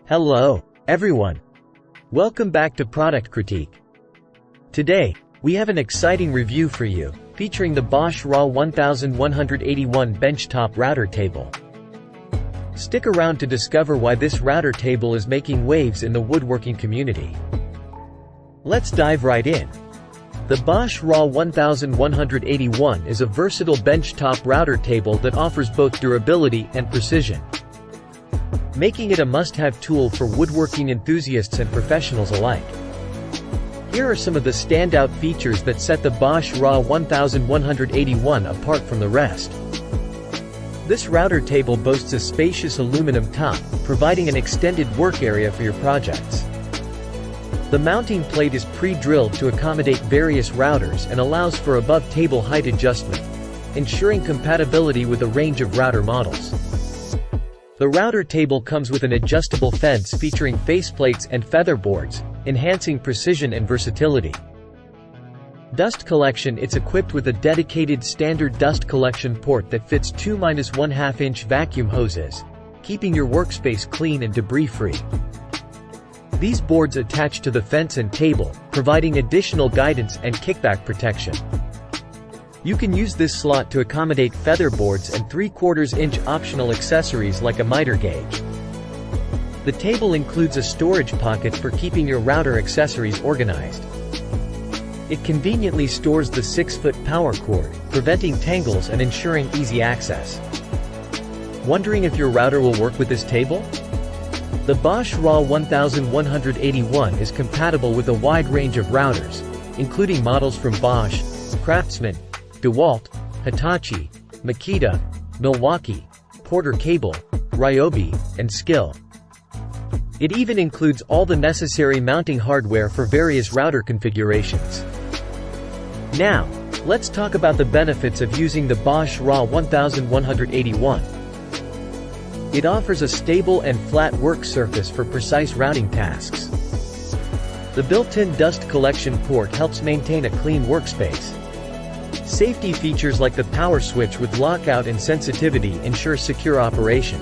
Hello, everyone. Welcome back to Product Critique. Today, we have an exciting review for you, featuring the Bosch RA 1181 benchtop router table. Stick around to discover why this router table is making waves in the woodworking community. Let's dive right in. The Bosch RA 1181 is a versatile benchtop router table that offers both durability and precision, making it a must-have tool for woodworking enthusiasts and professionals alike. Here are some of the standout features that set the Bosch RA 1181 apart from the rest. This router table boasts a spacious aluminum top, providing an extended work area for your projects. The mounting plate is pre-drilled to accommodate various routers and allows for above-table height adjustment, ensuring compatibility with a range of router models. The router table comes with an adjustable fence featuring faceplates and featherboards, enhancing precision and versatility. Dust collection: it's equipped with a dedicated standard dust collection port that fits two 1/2-inch vacuum hoses, keeping your workspace clean and debris-free. These boards attach to the fence and table, providing additional guidance and kickback protection. You can use this slot to accommodate featherboards and 3/4-inch optional accessories like a miter gauge. The table includes a storage pocket for keeping your router accessories organized. It conveniently stores the 6-foot power cord, preventing tangles and ensuring easy access. Wondering if your router will work with this table? The Bosch RA 1181 is compatible with a wide range of routers, including models from Bosch, Craftsman, DeWalt, Hitachi, Makita, Milwaukee, Porter Cable, Ryobi, and Skill. It even includes all the necessary mounting hardware for various router configurations. Now, let's talk about the benefits of using the Bosch RA 1181. It offers a stable and flat work surface for precise routing tasks. The built-in dust collection port helps maintain a clean workspace. Safety features like the power switch with lockout and sensitivity ensure secure operation.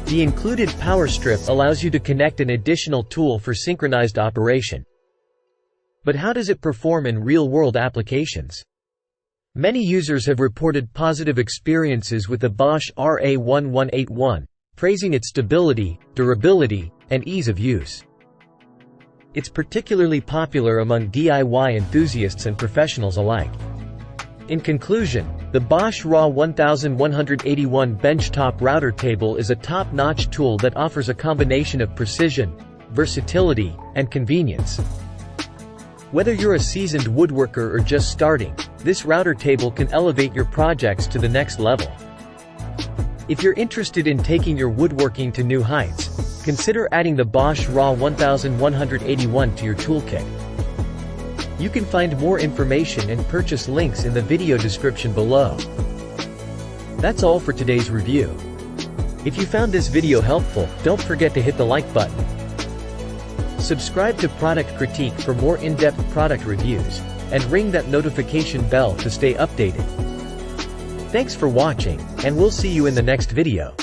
The included power strip allows you to connect an additional tool for synchronized operation. But how does it perform in real-world applications? Many users have reported positive experiences with the Bosch RA 1181, praising its stability, durability, and ease of use. It's particularly popular among DIY enthusiasts and professionals alike. In conclusion, the Bosch RA 1181 benchtop router table is a top-notch tool that offers a combination of precision, versatility, and convenience. Whether you're a seasoned woodworker or just starting, this router table can elevate your projects to the next level. If you're interested in taking your woodworking to new heights, consider adding the Bosch RA 1181 to your toolkit. You can find more information and purchase links in the video description below. That's all for today's review. If you found this video helpful, don't forget to hit the like button. Subscribe to Product Critique for more in-depth product reviews, and ring that notification bell to stay updated. Thanks for watching, and we'll see you in the next video.